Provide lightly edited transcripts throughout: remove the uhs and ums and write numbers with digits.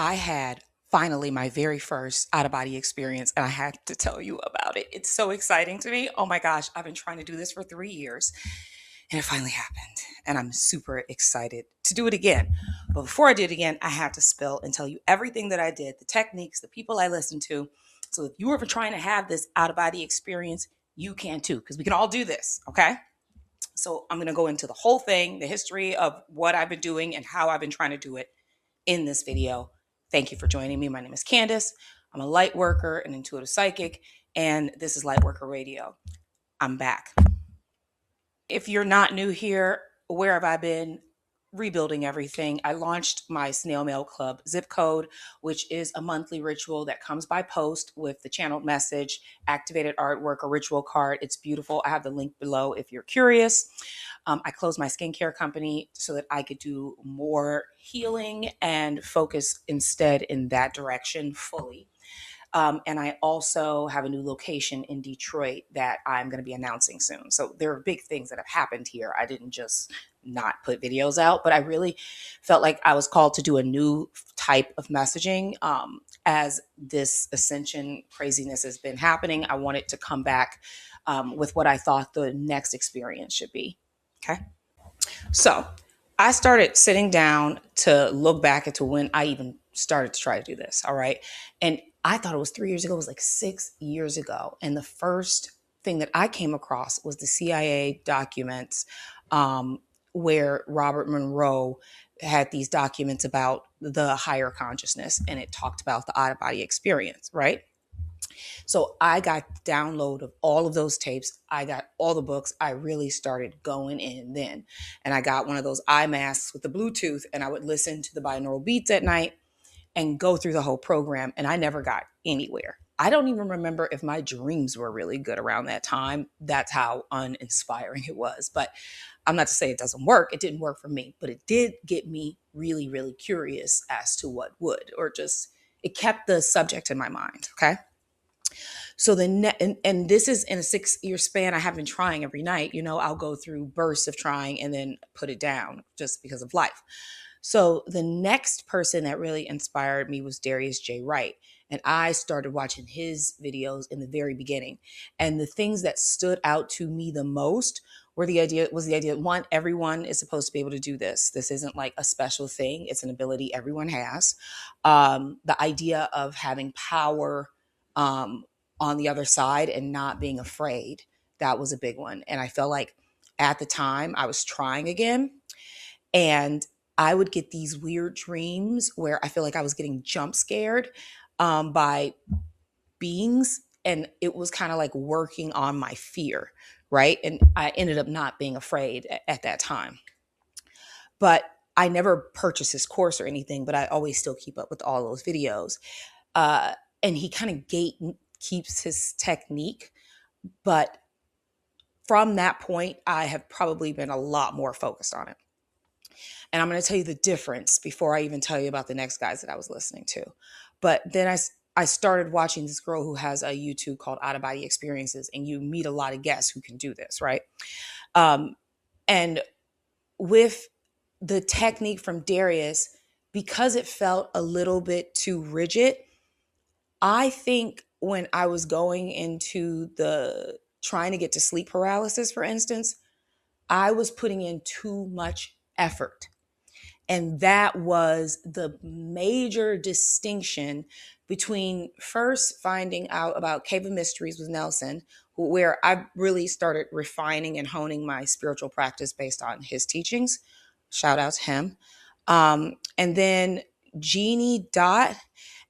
I had finally my very first out of body experience, and I had to tell you about it. It's so exciting to me. Oh my gosh, I've been trying to do this for 3 years, and it finally happened. And I'm super excited to do it again. But before I do it again, I have to spill and tell you everything that I did, the techniques, the people I listened to. So if you were ever trying to have this out of body experience, you can too, because we can all do this, okay? So I'm going to go into the whole thing, the history of what I've been doing and how I've been trying to do it in this video. Thank you for joining me. My name is Candace. I'm a light worker, an intuitive psychic, and this is Lightworker Radio. I'm back. If you're not new here, where have I been? Rebuilding everything. I launched my Snail Mail Club zip code, which is a monthly ritual that comes by post with the channeled message, activated artwork, a ritual card. It's beautiful. I have the link below if you're curious. I closed my skincare company so that I could do more healing and focus instead in that direction fully. And I also have a new location in Detroit that I'm going to be announcing soon. So there are big things that have happened here. I didn't just not put videos out, but I really felt like I was called to do a new type of messaging. As this ascension craziness has been happening, I wanted to come back with what I thought the next experience should be. Okay. So I started sitting down to look back into when I even started to try to do this. All right. And I thought it was 3 years ago. It was like 6 years ago. And the first thing that I came across was the CIA documents where Robert Monroe had these documents about the higher consciousness. And it talked about the out of body experience. Right. So I got the download of all of those tapes. I got all the books. I really started going in then. And I got one of those eye masks with the Bluetooth, and I would listen to the binaural beats at night and go through the whole program. And I never got anywhere. I don't even remember if my dreams were really good around that time. That's how uninspiring it was. But I'm not to say it doesn't work. It didn't work for me, but it did get me really, really curious as to what would, or just it kept the subject in my mind. Okay. So and this is in a 6 year span. I have been trying every night. I'll go through bursts of trying and then put it down just because of life. So the next person that really inspired me was Darius J Wright. And I started watching his videos in the very beginning. And the things that stood out to me the most were the idea one, everyone is supposed to be able to do this. This isn't like a special thing. It's an ability everyone has. The idea of having power, on the other side and not being afraid. That was a big one. And I felt like at the time I was trying again, and I would get these weird dreams where I feel like I was getting jump scared by beings. And it was kind of like working on my fear, right? And I ended up not being afraid at that time. But I never purchased his course or anything, but I always still keep up with all those videos. And he kind of keeps his technique. But from that point, I have probably been a lot more focused on it. And I'm going to tell you the difference before I even tell you about the next guys that I was listening to. But then I started watching this girl who has a YouTube called Out of Body Experiences, and you meet a lot of guests who can do this, right? And with the technique from Darius, because it felt a little bit too rigid, I think when I was going into the trying to get to sleep paralysis, for instance, I was putting in too much effort. And that was the major distinction between first finding out about Cave of Mysteries with Nelson, where I really started refining and honing my spiritual practice based on his teachings. Shout out to him. And then GenieDot.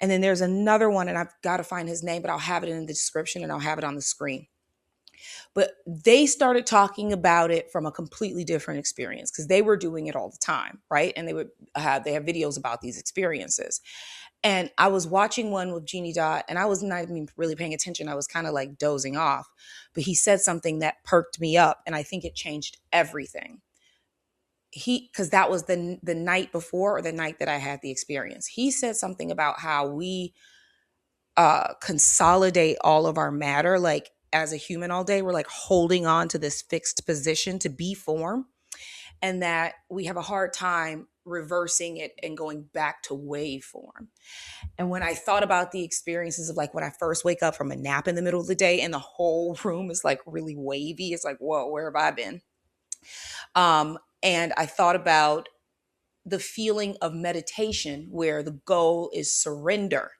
And then there's another one, and I've got to find his name, but I'll have it in the description and I'll have it on the screen. But they started talking about it from a completely different experience because they were doing it all the time, right? And they have videos about these experiences. And I was watching one with GenieDot, and I was not even really paying attention. I was kind of like dozing off. But he said something that perked me up, and I think it changed everything. Because that was the night before, or the night that I had the experience. He said something about how we consolidate all of our matter, like as a human all day, we're like holding on to this fixed position to be form, and that we have a hard time reversing it and going back to waveform. And when I thought about the experiences of like when I first wake up from a nap in the middle of the day and the whole room is like really wavy, it's like, whoa, where have I been? And I thought about the feeling of meditation where the goal is surrender.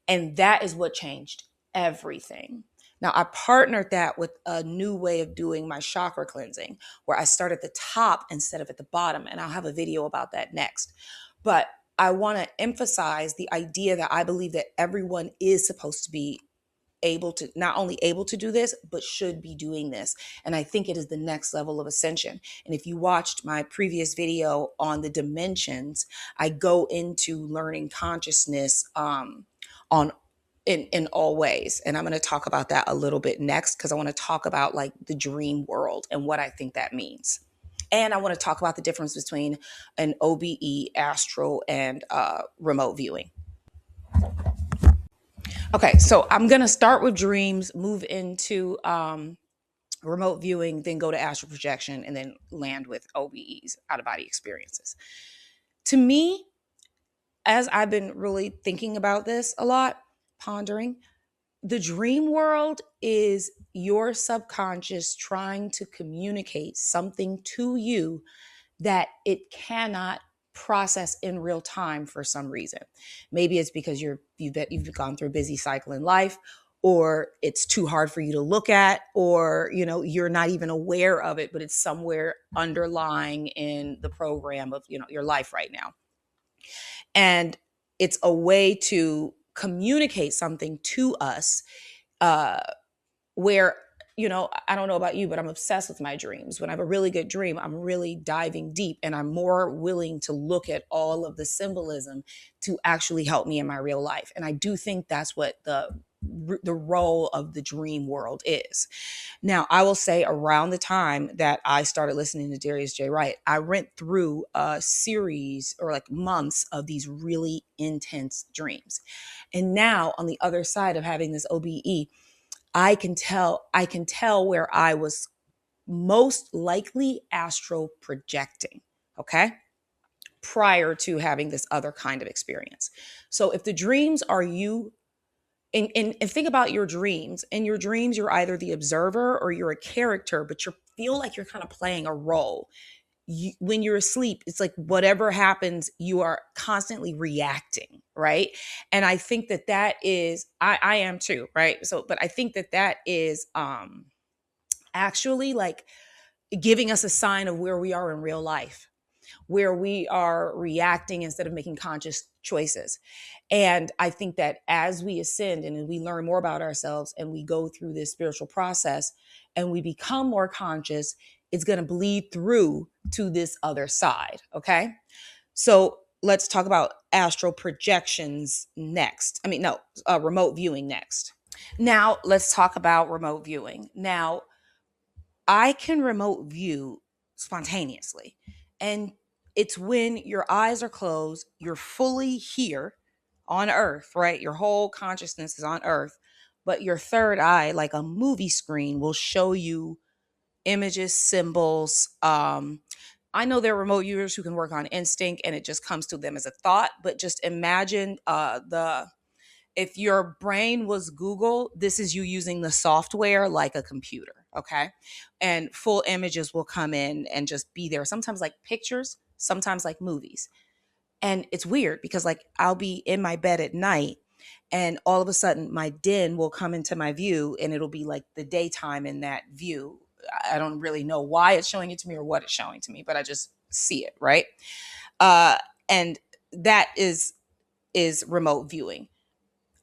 And that is what changed everything. Now, I partnered that with a new way of doing my chakra cleansing, where I start at the top instead of at the bottom. And I'll have a video about that next. But I want to emphasize the idea that I believe that everyone is supposed to be able to, not only able to do this, but should be doing this. And I think it is the next level of ascension. And if you watched my previous video on the dimensions, I go into learning consciousness on in all ways. And I'm going to talk about that a little bit next, because I want to talk about like the dream world and what I think that means. And I want to talk about the difference between an OBE, astral, and remote viewing. Okay, so I'm going to start with dreams, move into remote viewing, then go to astral projection, and then land with OBEs, out of body experiences. To me, as I've been really thinking about this a lot, pondering, the dream world is your subconscious trying to communicate something to you that it cannot process in real time for some reason. Maybe it's because you've gone through a busy cycle in life, or it's too hard for you to look at, or you're not even aware of it, but it's somewhere underlying in the program of your life right now. And it's a way to communicate something to us, where I don't know about you, but I'm obsessed with my dreams. When I have a really good dream, I'm really diving deep, and I'm more willing to look at all of the symbolism to actually help me in my real life. And I do think that's what the role of the dream world is. Now, I will say around the time that I started listening to Darius J Wright, I went through a series or like months of these really intense dreams. And now on the other side of having this OBE, I can tell where I was most likely astral projecting, okay? Prior to having this other kind of experience. So if the dreams are you, and think about your dreams. In your dreams, you're either the observer or you're a character, but you feel like you're kind of playing a role. When you're asleep, it's like whatever happens, you are constantly reacting, right? And I think that is, I am too, right? So, but I think that is actually like giving us a sign of where we are in real life, where we are reacting instead of making conscious choices. And I think that as we ascend and we learn more about ourselves and we go through this spiritual process and we become more conscious, it's going to bleed through to this other side. Okay. So let's talk about astral projections next. Remote viewing next. Now let's talk about remote viewing. Now, I can remote view spontaneously. And it's when your eyes are closed, you're fully here on earth, right? Your whole consciousness is on earth, but your third eye, like a movie screen, will show you images, symbols. I know there are remote viewers who can work on instinct and it just comes to them as a thought, but just imagine if your brain was Google, this is you using the software like a computer, okay? And full images will come in and just be there. Sometimes like pictures, sometimes like movies. And it's weird because like I'll be in my bed at night and all of a sudden my den will come into my view and it'll be like the daytime in that view. I don't really know why it's showing it to me or what it's showing to me, but I just see it, right? And that is remote viewing.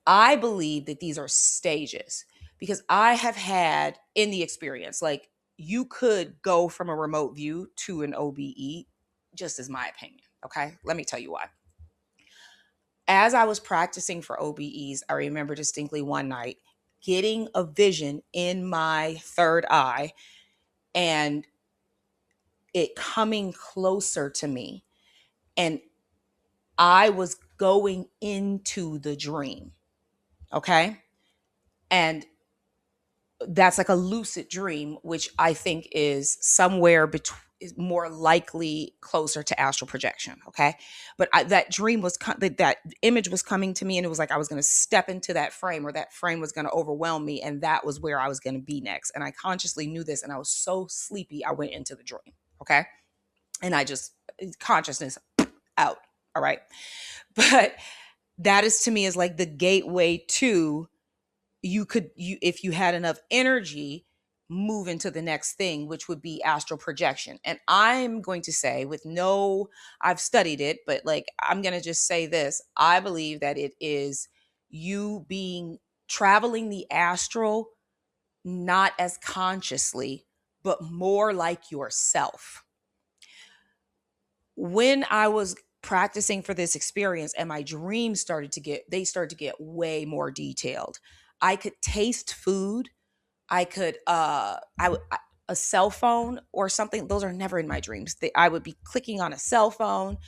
I believe that these are stages because I have had in the experience, like you could go from a remote view to an OBE, just as my opinion. Okay. Let me tell you why. As I was practicing for OBEs, I remember distinctly one night getting a vision in my third eye and it coming closer to me. And I was going into the dream. Okay. And that's like a lucid dream, which I think is somewhere between, is more likely closer to astral projection. Okay. But that dream was, that image was coming to me, and it was like I was going to step into that frame, or that frame was going to overwhelm me. And that was where I was going to be next. And I consciously knew this. And I was so sleepy, I went into the dream. Okay. And I just, consciousness out. All right. But that is, to me, is like the gateway to, you if you had enough energy, move into the next thing, which would be astral projection. And I'm going to say, with no, I've studied it, but like, I'm going to just say this. I believe that it is you being, traveling the astral, not as consciously, but more like yourself. When I was practicing for this experience, and my dreams started to get, way more detailed. I could taste food. I could, a cell phone or something. Those are never in my dreams. I would be clicking on a cell phone.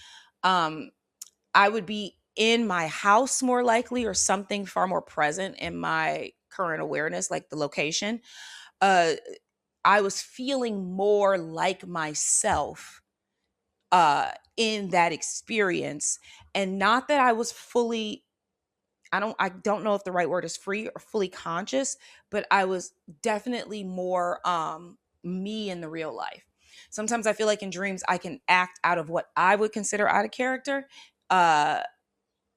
Um, I would be in my house more likely, or something far more present in my current awareness, like the location. Uh, I was feeling more like myself in that experience. And not that I was fully, I don't know if the right word is free or fully conscious, but I was definitely more me in the real life. Sometimes I feel like in dreams I can act out of what I would consider out of character. Uh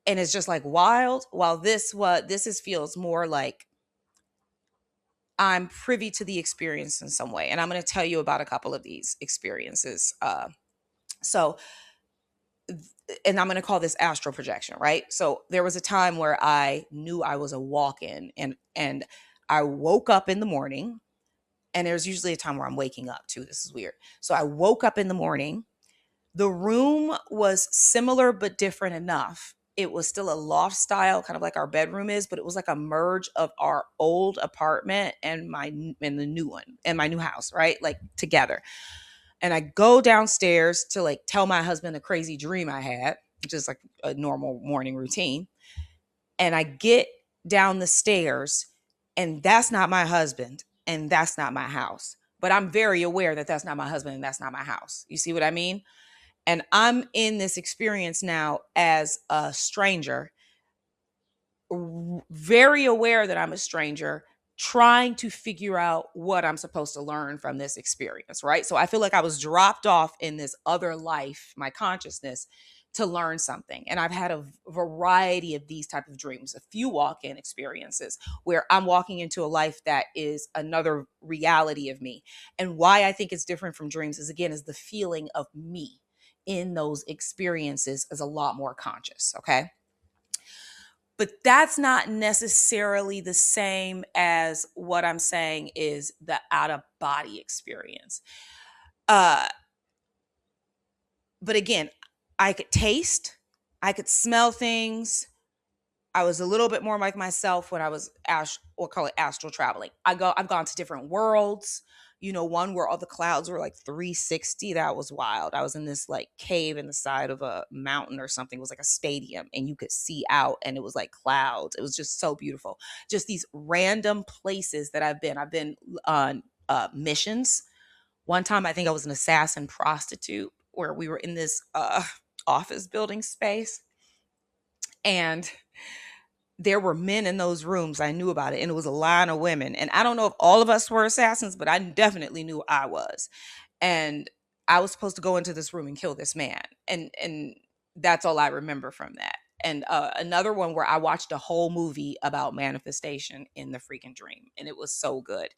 and it's just like wild. While this is feels more like I'm privy to the experience in some way. And I'm going to tell you about a couple of these experiences. So and I'm going to call this astral projection, right? So there was a time where I knew I was a walk-in, and I woke up in the morning, and there's usually a time where I'm waking up too. This is weird. So I woke up in the morning. The room was similar but different enough. It was still a loft style, kind of like our bedroom is, but it was like a merge of our old apartment and the new one, and my new house, right? Like together. And I go downstairs to like tell my husband a crazy dream I had, which is like a normal morning routine. And I get down the stairs, and that's not my husband, and that's not my house. But I'm very aware that that's not my husband and that's not my house. You see what I mean? And I'm in this experience now as a stranger, very aware that I'm a stranger, trying to figure out what I'm supposed to learn from this experience, right? So I feel like I was dropped off in this other life, my consciousness, to learn something. And I've had a variety of these type of dreams, a few walk-in experiences where I'm walking into a life that is another reality of me. And why I think it's different from dreams is, again, is the feeling of me in those experiences is a lot more conscious, okay? But that's not necessarily the same as what I'm saying is the out of body experience. Uh, but again, I could taste, I could smell things. I was a little bit more like myself when I was or call it astral traveling. I've gone to different worlds. One where all the clouds were like 360. That was wild. I was in this like cave in the side of a mountain or something. It was like a stadium, and you could see out, and it was like clouds. It was just so beautiful. Just these random places that I've been. I've been on missions. One time, I think I was an assassin prostitute, where we were in this office building space, and there were men in those rooms. I knew about it, and it was a line of women. And I don't know if all of us were assassins, but I definitely knew I was. And I was supposed to go into this room and kill this man. And that's all I remember from that. And another one where I watched a whole movie about manifestation in the freaking dream, and it was so good.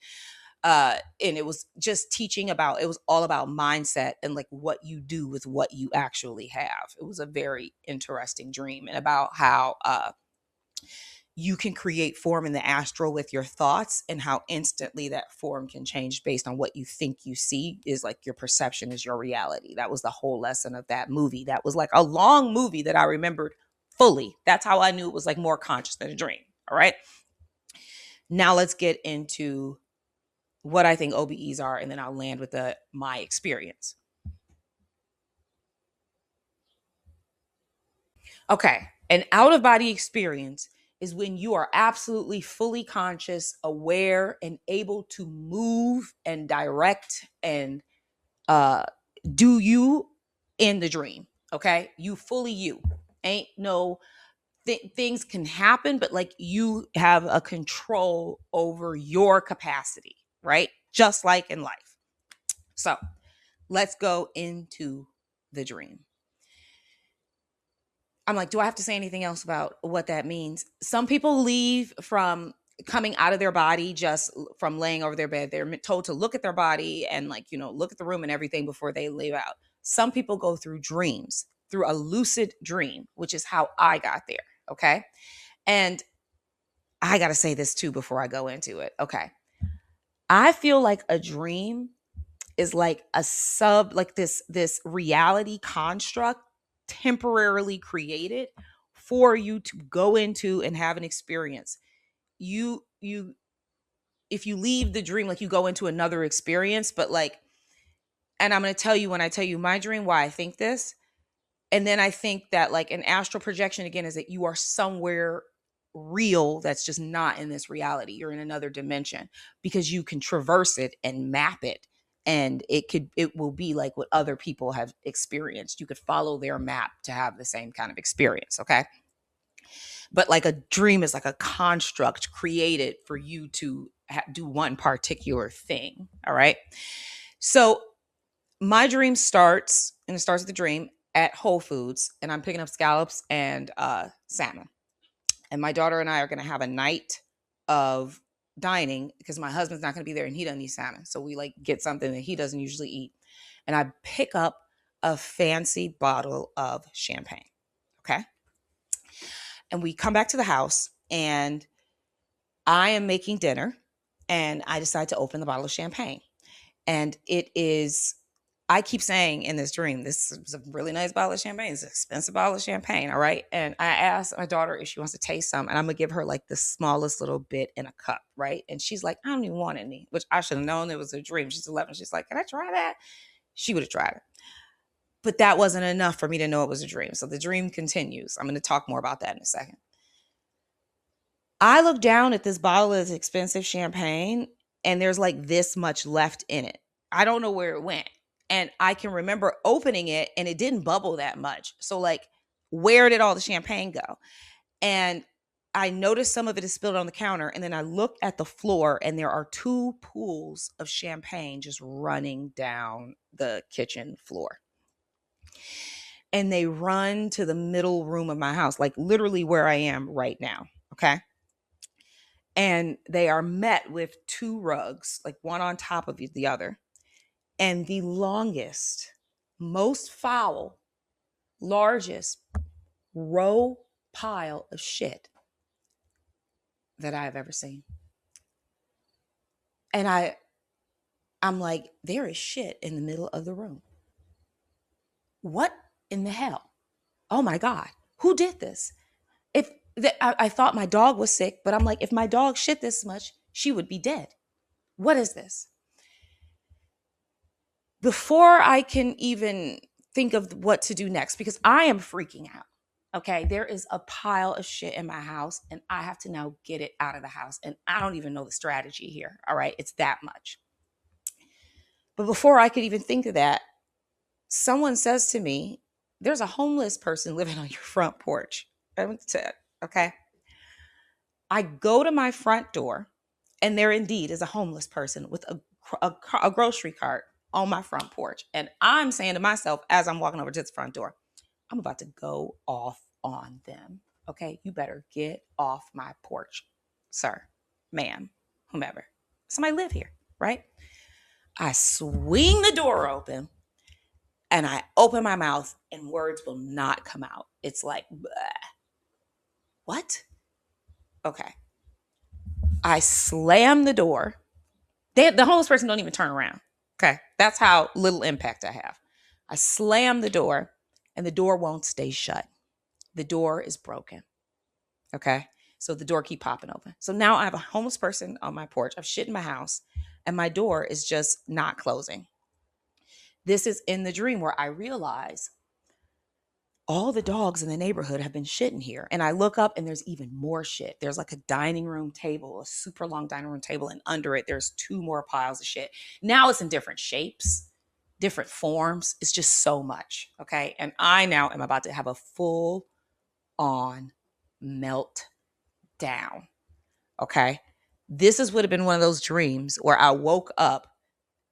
And it was just teaching about, it was all about mindset and like what you do with what you actually have. It was a very interesting dream, and about how you can create form in the astral with your thoughts, and how instantly that form can change based on what you think you see. Is like your perception is your reality. That was the whole lesson of that movie. That was like a long movie that I remembered fully. That's how I knew it was like more conscious than a dream. All right. Now let's get into what I think OBEs are, and then I'll land with my experience. Okay. An out of body experience is when you are absolutely fully conscious, aware, and able to move and direct and do you in the dream. Okay. You fully you. Ain't no things can happen, but like you have a control over your capacity, right? Just like in life. So let's go into the dream. I'm like, do I have to say anything else about what that means? Some people leave from coming out of their body just from laying over their bed. They're told to look at their body and, like, you know, look at the room and everything before they leave out. Some people go through dreams, through a lucid dream, which is how I got there. Okay. And I got to say this too before I go into it. Okay. I feel like a dream is like a like this reality construct temporarily created for you to go into and have an experience. You if you leave the dream, like, you go into another experience, but like, and I'm going to tell you, when I tell you my dream, why I think this. And then I think that, like, an astral projection again is that you are somewhere real that's just not in this reality. You're in another dimension because you can traverse it and map it. And it will be like what other people have experienced. You could follow their map to have the same kind of experience. Okay. But like, a dream is like a construct created for you to do one particular thing. All right. So my dream starts, and it starts with the dream at Whole Foods, and I'm picking up scallops and salmon. And my daughter and I are going to have a night of dining because my husband's not going to be there and he doesn't eat salmon. So we like get something that he doesn't usually eat. And I pick up a fancy bottle of champagne. Okay. And we come back to the house and I am making dinner and I decide to open the bottle of champagne. And it is, I keep saying in this dream, this is a really nice bottle of champagne. It's an expensive bottle of champagne. All right. And I asked my daughter if she wants to taste some, and I'm going to give her like the smallest little bit in a cup. Right. And she's like, I don't even want any, which I should have known it was a dream. She's 11. She's like, can I try that? She would have tried it. But that wasn't enough for me to know it was a dream. So the dream continues. I'm going to talk more about that in a second. I look down at this bottle of expensive champagne and there's like this much left in it. I don't know where it went. And I can remember opening it and it didn't bubble that much. So, like, where did all the champagne go? And I noticed some of it is spilled on the counter. And then I look at the floor and there are two pools of champagne just running down the kitchen floor. And they run to the middle room of my house, like literally where I am right now. Okay. And they are met with two rugs, like one on top of the other. And the longest, most foul, largest row pile of shit that I have ever seen. And I'm like, there is shit in the middle of the room. What in the hell? Oh my God, who did this? I thought my dog was sick, but I'm like, if my dog shit this much, she would be dead. What is this? Before I can even think of what to do next, because I am freaking out. Okay, there is a pile of shit in my house and I have to now get it out of the house. And I don't even know the strategy here. All right, it's that much. But before I could even think of that, someone says to me, there's a homeless person living on your front porch. Okay. I go to my front door and there indeed is a homeless person with a grocery cart on my front porch. And I'm saying to myself, as I'm walking over to the front door, I'm about to go off on them. Okay, you better get off my porch, sir, ma'am, whomever. Somebody live here, right? I swing the door open and I open my mouth and words will not come out. It's like, bleh. What? Okay. I slam the door. The homeless person don't even turn around. Okay. That's how little impact I have. I slam the door and the door won't stay shut. The door is broken. Okay. So the door keep popping open. So now I have a homeless person on my porch. I've shit in my house and my door is just not closing. This is in the dream where I realize all the dogs in the neighborhood have been shitting here. And I look up and there's even more shit. There's like a dining room table, a super long dining room table. And under it, there's two more piles of shit. Now it's in different shapes. different forms. It's just so much. Okay. And I now am about to have a full on melt down. Okay. This is would have been one of those dreams where I woke up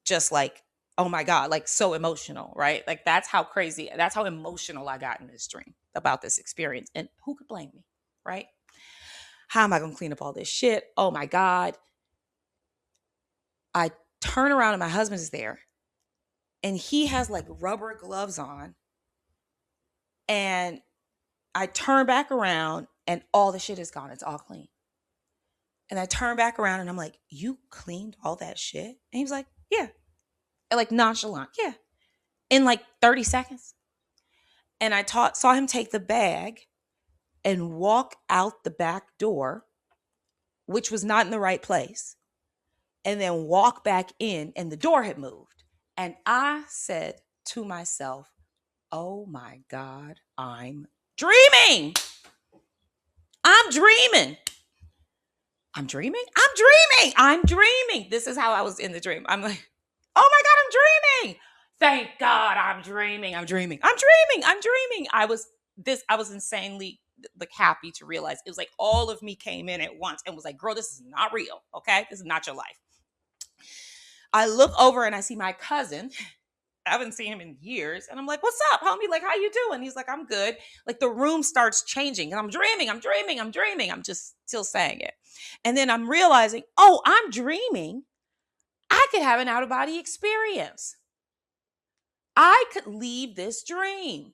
just like, oh my God, like so emotional, right? Like that's how crazy, that's how emotional I got in this dream about this experience. And who could blame me, right? How am I going to clean up all this shit? Oh my God. I turn around and my husband is there and he has like rubber gloves on. And I turn back around and all the shit is gone. It's all clean. And I turn back around and I'm like, you cleaned all that shit? And he was like, yeah. And like nonchalant. Yeah. In like 30 seconds. And I saw him take the bag and walk out the back door, which was not in the right place, and then walk back in, and the door had moved. And I said to myself, oh my God, I'm dreaming. I'm dreaming. I'm dreaming. I'm dreaming. I'm dreaming. This is how I was in the dream. I'm like, oh my God, I'm dreaming. Thank God I'm dreaming. I'm dreaming. I'm dreaming. I'm dreaming. I was insanely like happy to realize it was like all of me came in at once and was like, girl, this is not real. Okay. This is not your life. I look over and I see my cousin. I haven't seen him in years. And I'm like, what's up, homie? Like, how you doing? He's like, I'm good. Like the room starts changing and I'm dreaming. I'm dreaming. I'm dreaming. I'm just still saying it. And then I'm realizing, oh, I'm dreaming. I could have an out of body experience. I could leave this dream.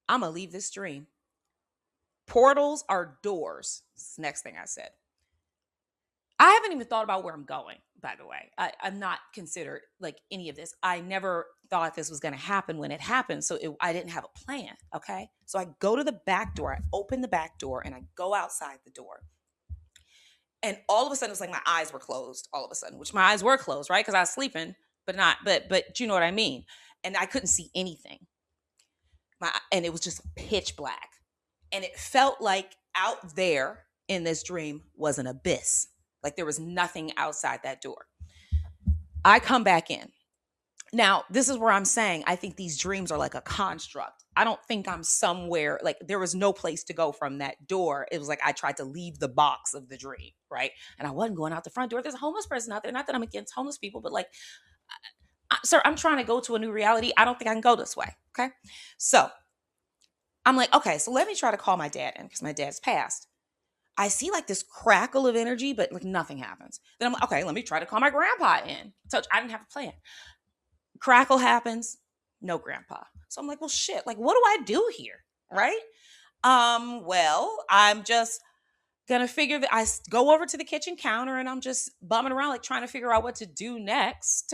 I'm going to leave this dream. Portals are doors. Next thing I said. I haven't even thought about where I'm going, by the way. I'm not considered like any of this. I never thought this was going to happen when it happened. So I didn't have a plan. Okay. So I go to the back door. I open the back door and I go outside the door. And all of a sudden, it's like my eyes were closed all of a sudden, which my eyes were closed, right? Because I was sleeping, but you know what I mean? And I couldn't see anything. And it was just pitch black. And it felt like out there in this dream was an abyss. Like there was nothing outside that door. I come back in. Now, this is where I'm saying I think these dreams are like a construct. I don't think I'm somewhere, like there was no place to go from that door. It was like I tried to leave the box of the dream, right? And I wasn't going out the front door. There's a homeless person out there. Not that I'm against homeless people, but like, sir, I'm trying to go to a new reality. I don't think I can go this way. Okay. So I'm like, okay, so let me try to call my dad in because my dad's passed. I see like this crackle of energy, but like nothing happens. Then I'm like, okay, let me try to call my grandpa in. So I didn't have a plan. Crackle happens, no grandpa. So I'm like, well, shit, like, what do I do here? Right? Well, I'm just gonna figure that I go over to the kitchen counter and I'm just bumming around, like trying to figure out what to do next.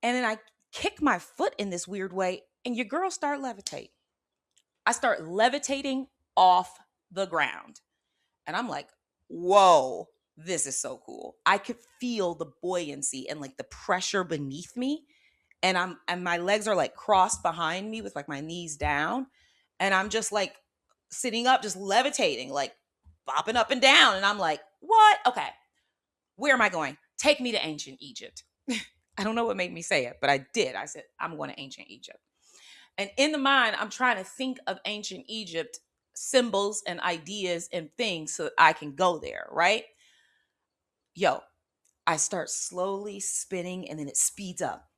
And then I kick my foot in this weird way, and your girl start levitate. I start levitating off the ground. And I'm like, whoa, this is so cool. I could feel the buoyancy and like the pressure beneath me. And my legs are like crossed behind me with like my knees down. And I'm just like sitting up, just levitating, like bopping up and down. And I'm like, what? Okay. Where am I going? Take me to ancient Egypt. I don't know what made me say it, but I did. I said, I'm going to ancient Egypt. And in the mind, I'm trying to think of ancient Egypt symbols and ideas and things so that I can go there, right? Yo, I start slowly spinning and then it speeds up.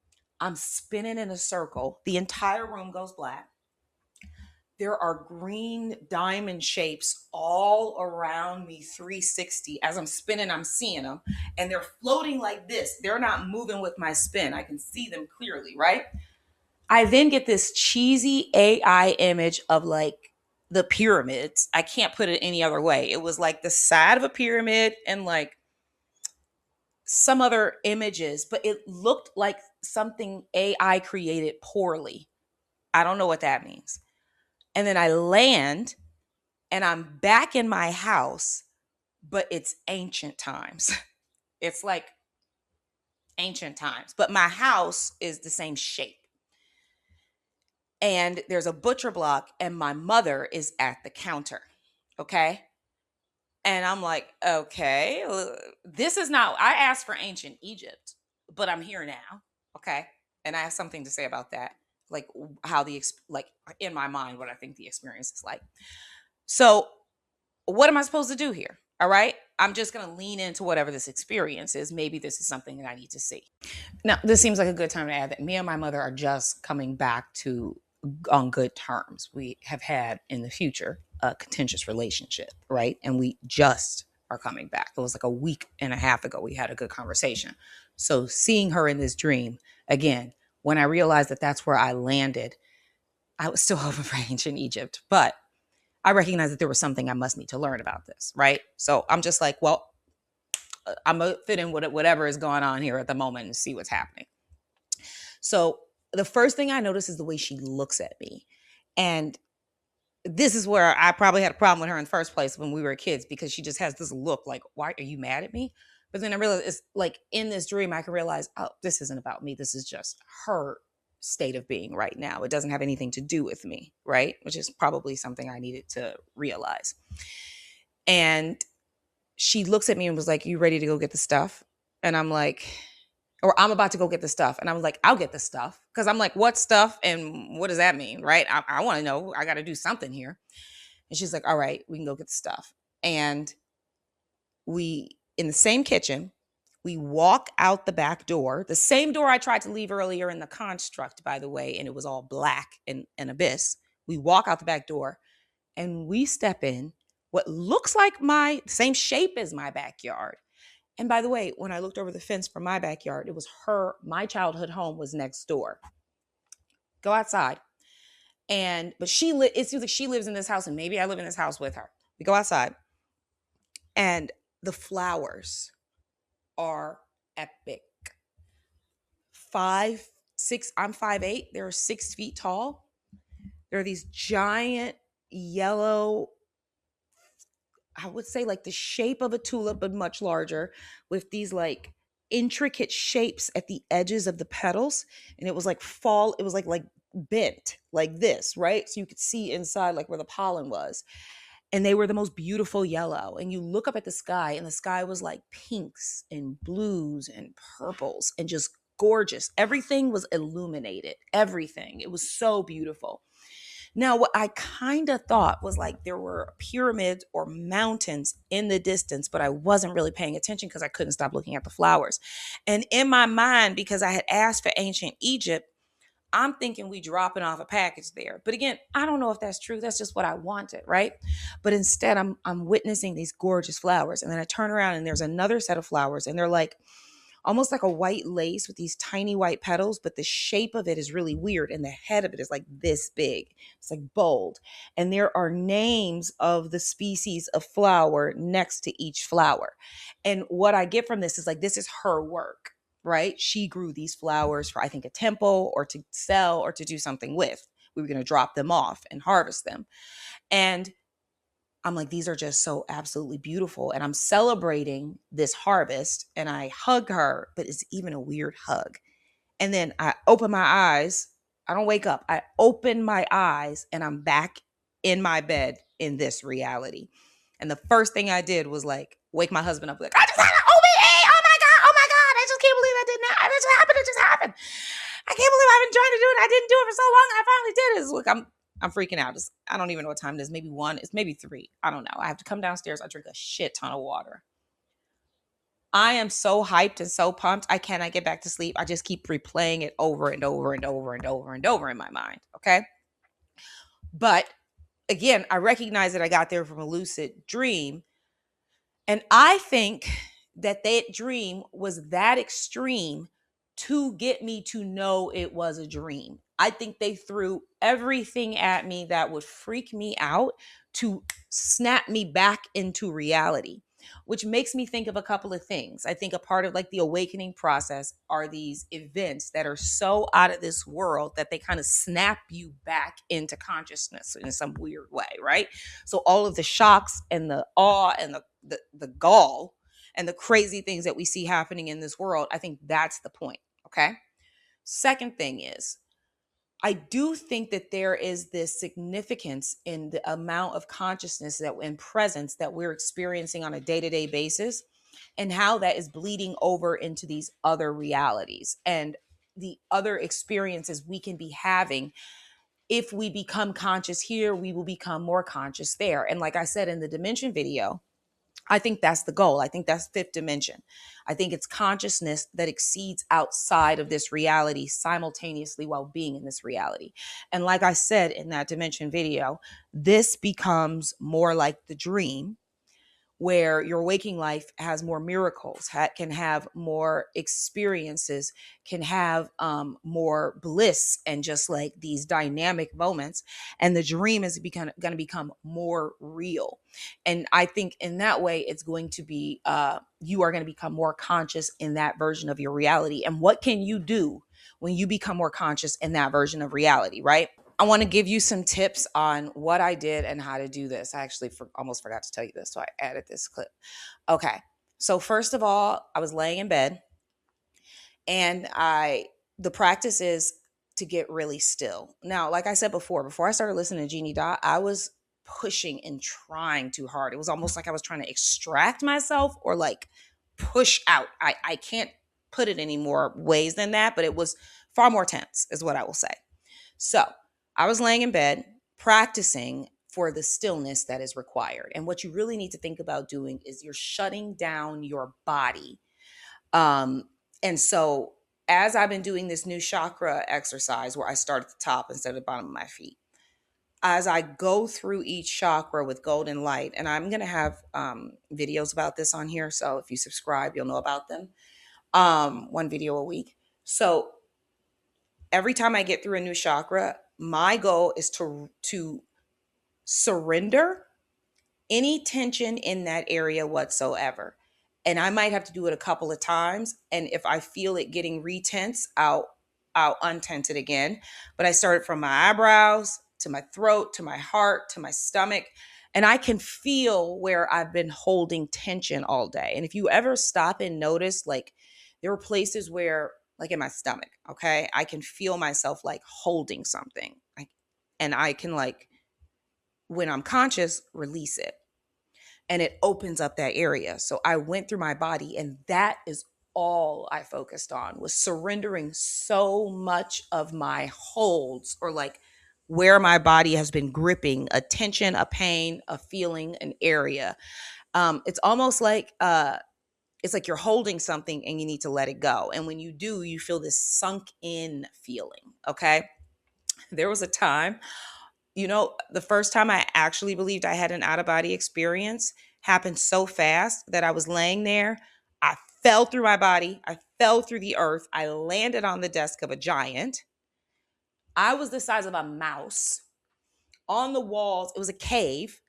I'm spinning in a circle. The entire room goes black. There are green diamond shapes all around me 360. As I'm spinning, I'm seeing them. And they're floating like this. They're not moving with my spin. I can see them clearly, right? I then get this cheesy AI image of like the pyramids. I can't put it any other way. It was like the side of a pyramid and like some other images, but it looked like something AI created poorly. I don't know what that means. And then I land and I'm back in my house, but it's ancient times. It's like ancient times, but my house is the same shape. And there's a butcher block and my mother is at the counter. Okay. And I'm like, okay, this is not, I asked for ancient Egypt, but I'm here now. Okay. And I have something to say about that, like how like in my mind, what I think the experience is like. So, what am I supposed to do here? All right. I'm just going to lean into whatever this experience is. Maybe this is something that I need to see. Now, this seems like a good time to add that me and my mother are just coming back to on good terms. We have had in the future a contentious relationship, right? And we just are coming back. It was like a week and a half ago we had a good conversation. So seeing her in this dream again, when I realized that that's where I landed, I was still hoping for ancient Egypt, but I recognized that there was something I must need to learn about this, right? So I'm just like, well, I'm gonna fit in with whatever is going on here at the moment and see what's happening. So the first thing I notice is the way she looks at me. And this is where I probably had a problem with her in the first place when we were kids, because she just has this look like, why are you mad at me? But then I realized it's like in this dream, I can realize, oh, this isn't about me. This is just her state of being right now. It doesn't have anything to do with me, right? Which is probably something I needed to realize. And she looks at me and was like, you ready to go get the stuff? And I'm like, or I'm about to go get the stuff. And I was like, I'll get the stuff. Because I'm like, what stuff? And what does that mean? Right? I want to know. I got to do something here. And she's like, all right, we can go get the stuff. And we, in the same kitchen, we walk out the back door, the same door I tried to leave earlier in the construct, by the way, and it was all black and an abyss. We walk out the back door and we step in what looks like my same shape as my backyard. And by the way, when I looked over the fence from my backyard, it was my childhood home was next door. Go outside. But it seems like she lives in this house and maybe I live in this house with her. We go outside and the flowers are epic. 5'6", I'm 5'8". They're 6 feet tall. There are these giant yellow, I would say like the shape of a tulip, but much larger, with these like intricate shapes at the edges of the petals. And it was like it was like bent like this, right? So you could see inside like where the pollen was. And they were the most beautiful yellow. And you look up at the sky and the sky was like pinks and blues and purples and just gorgeous. Everything was illuminated. Everything. It was so beautiful. Now, what I kind of thought was like there were pyramids or mountains in the distance, but I wasn't really paying attention because I couldn't stop looking at the flowers. And in my mind, because I had asked for ancient Egypt, I'm thinking we dropping off a package there. But again, I don't know if that's true. That's just what I wanted, right? But instead, I'm witnessing these gorgeous flowers. And then I turn around and there's another set of flowers. And they're like almost like a white lace with these tiny white petals, but the shape of it is really weird. And the head of it is like this big. It's like bold. And there are names of the species of flower next to each flower. And what I get from this is like, this is her work, right? She grew these flowers for, I think, a temple or to sell or to do something with. We were going to drop them off and harvest them. And I'm like, these are just so absolutely beautiful. And I'm celebrating this harvest and I hug her, but it's even a weird hug. And then I open my eyes. I don't wake up. I open my eyes and I'm back in my bed in this reality. And the first thing I did was like wake my husband up, like, I just had an OBA. Oh my God. I just can't believe that didn't happen. It just happened. It just happened. I can't believe I've been trying to do it. I didn't do it for so long. And I finally did it. Look, I'm freaking out. I don't even know what time it is. Maybe 1. It's maybe 3. I don't know. I have to come downstairs. I drink a shit ton of water. I am so hyped and so pumped. I cannot get back to sleep. I just keep replaying it over and over and over and over and over in my mind. Okay. But again, I recognize that I got there from a lucid dream. And I think that dream was that extreme to get me to know it was a dream. I think they threw everything at me that would freak me out to snap me back into reality, which makes me think of a couple of things. I think a part of like the awakening process are these events that are so out of this world that they kind of snap you back into consciousness in some weird way, right? So all of the shocks and the awe and the gall and the crazy things that we see happening in this world, I think that's the point, okay? Second thing is, I do think that there is this significance in the amount of consciousness and presence that we're experiencing on a day-to-day basis and how that is bleeding over into these other realities. And the other experiences we can be having. If we become conscious here, we will become more conscious there. And like I said in the dimension video, I think that's the goal. I think that's fifth dimension. I think it's consciousness that exceeds outside of this reality simultaneously while being in this reality. And like I said in that dimension video, this becomes more like the dream, where your waking life has more miracles, can have more experiences, can have more bliss, and just like these dynamic moments. And the dream is going to become more real. And I think in that way, it's going to be, you are going to become more conscious in that version of your reality. And what can you do when you become more conscious in that version of reality, right? I want to give you some tips on what I did and how to do this. I actually almost forgot to tell you this, so I added this clip. Okay. So first of all, I was laying in bed, and the practice is to get really still. Now, like I said before I started listening to GenieDot, I was pushing and trying too hard. It was almost like I was trying to extract myself or like push out. I can't put it any more ways than that, but it was far more tense, is what I will say. So I was laying in bed practicing for the stillness that is required. And what you really need to think about doing is you're shutting down your body. And so as I've been doing this new chakra exercise where I start at the top instead of the bottom of my feet, as I go through each chakra with golden light, and I'm going to have videos about this on here. So if you subscribe, you'll know about them. One video a week. So every time I get through a new chakra, my goal is to surrender any tension in that area whatsoever. And I might have to do it a couple of times. And if I feel it getting re-tense, I'll untense it again. But I started from my eyebrows to my throat, to my heart, to my stomach. And I can feel where I've been holding tension all day. And if you ever stop and notice, like there are places where, like in my stomach, okay, I can feel myself like holding something. And I can, like, when I'm conscious, release it. And it opens up that area. So I went through my body, and that is all I focused on, was surrendering so much of my holds, or like where my body has been gripping a tension, a pain, a feeling, an area. It's almost like it's like you're holding something and you need to let it go. And when you do, you feel this sunk in feeling. Okay. There was a time, the first time I actually believed I had an out of body experience happened so fast that I was laying there. I fell through my body. I fell through the earth. I landed on the desk of a giant. I was the size of a mouse. On the walls, it was a cave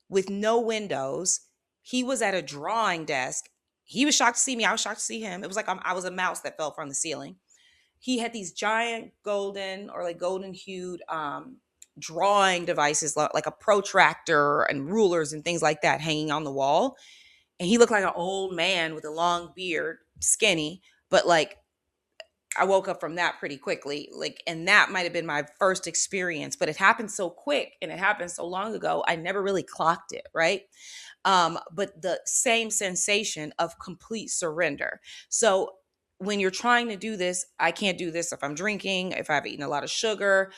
with no windows. He was at a drawing desk. He was shocked to see me. I was shocked to see him. It was like I was a mouse that fell from the ceiling. He had these giant golden, or like golden hued drawing devices, like a protractor and rulers and things like that, hanging on the wall. And he looked like an old man with a long beard, skinny, but like I woke up from that pretty quickly. Like, and that might have been my first experience, but it happened so quick and it happened so long ago, I never really clocked it, right? But the same sensation of complete surrender. So when you're trying to do this, I can't do this if I'm drinking, if I've eaten a lot of sugar.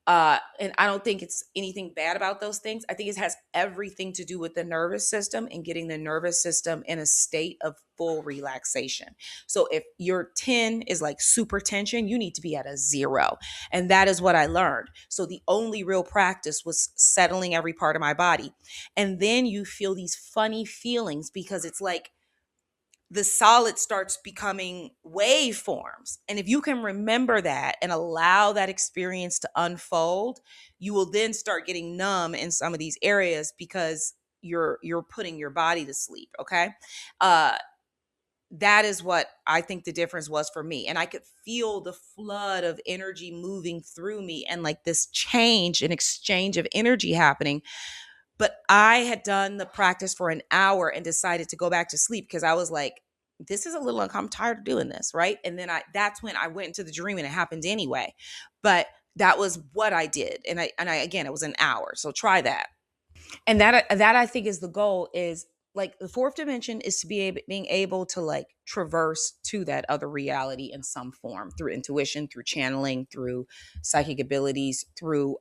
And I don't think it's anything bad about those things. I think it has everything to do with the nervous system and getting the nervous system in a state of full relaxation. So if your 10 is like super tension, you need to be at a 0. And that is what I learned. So the only real practice was settling every part of my body. And then you feel these funny feelings because it's like the solid starts becoming waveforms. And if you can remember that and allow that experience to unfold, you will then start getting numb in some of these areas because you're putting your body to sleep. Okay. That is what I think the difference was for me. And I could feel the flood of energy moving through me, and like this change and exchange of energy happening. But I had done the practice for an hour and decided to go back to sleep because I was like, this is a little uncomfortable. I'm tired of doing this, right? And then that's when I went into the dream, and it happened anyway. But that was what I did. And I again, it was an hour. So try that. And that I think is the goal, is like the fourth dimension is to be being able to like traverse to that other reality in some form through intuition, through channeling, through psychic abilities, through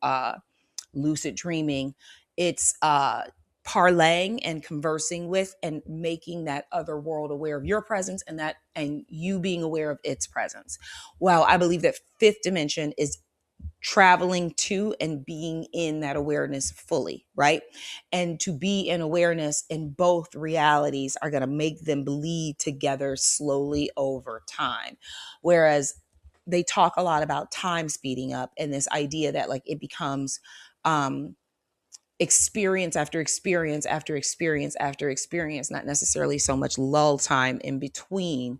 lucid dreaming. It's parlaying and conversing with and making that other world aware of your presence, and you being aware of its presence. Well, I believe that fifth dimension is traveling to and being in that awareness fully, right? And to be in awareness in both realities are going to make them bleed together slowly over time. Whereas they talk a lot about time speeding up and this idea that like it becomes experience after experience after experience after experience, not necessarily so much lull time in between.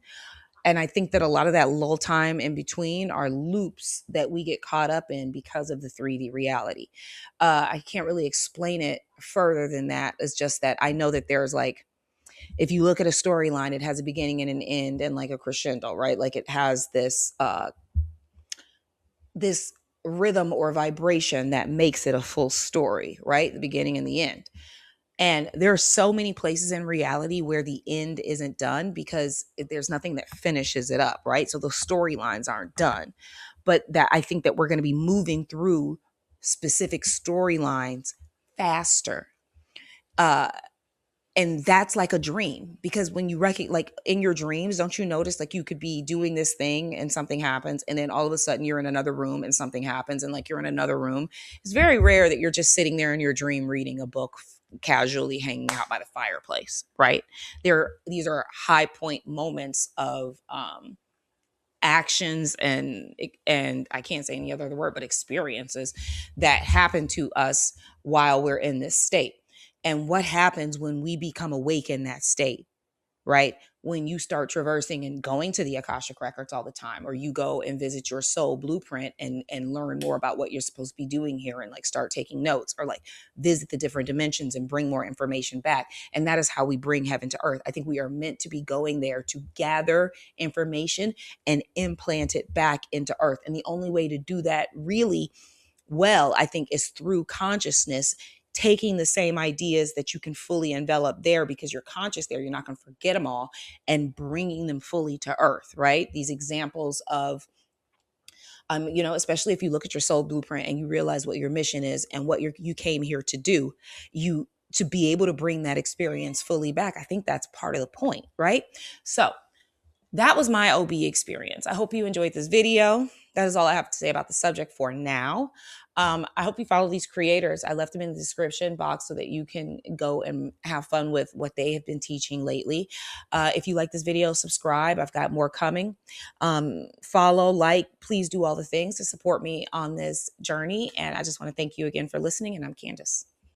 And I think that a lot of that lull time in between are loops that we get caught up in because of the 3D reality. I can't really explain it further than that. It's just that I know that there's like, if you look at a storyline, it has a beginning and an end and like a crescendo, right? Like it has this rhythm or vibration that makes it a full story, right? The beginning and the end. And there are so many places in reality where the end isn't done because there's nothing that finishes it up, right? So the storylines aren't done. But that I think that we're going to be moving through specific storylines faster. Uh, and that's like a dream because when you recognize, like in your dreams, don't you notice like you could be doing this thing and something happens and then all of a sudden you're in another room and something happens and like you're in another room. It's very rare that you're just sitting there in your dream reading a book, casually hanging out by the fireplace, right? These are high point moments of actions and I can't say any other word but experiences that happen to us while we're in this state. And what happens when we become awake in that state, right? When you start traversing and going to the Akashic Records all the time, or you go and visit your soul blueprint and learn more about what you're supposed to be doing here and like start taking notes, or like visit the different dimensions and bring more information back. And that is how we bring heaven to earth. I think we are meant to be going there to gather information and implant it back into earth. And the only way to do that really well, I think, is through consciousness, taking the same ideas that you can fully envelop there because you're conscious there, you're not going to forget them all, and bringing them fully to earth, right? These examples of especially if you look at your soul blueprint and you realize what your mission is and what you came here to do, you to be able to bring that experience fully back. I think that's part of the point, right? So that was my OB experience. I hope you enjoyed this video. That is all I have to say about the subject for now. I hope you follow these creators. I left them in the description box so that you can go and have fun with what they have been teaching lately. If you like this video, subscribe. I've got more coming. Follow, like, please do all the things to support me on this journey. And I just want to thank you again for listening. And I'm Candace.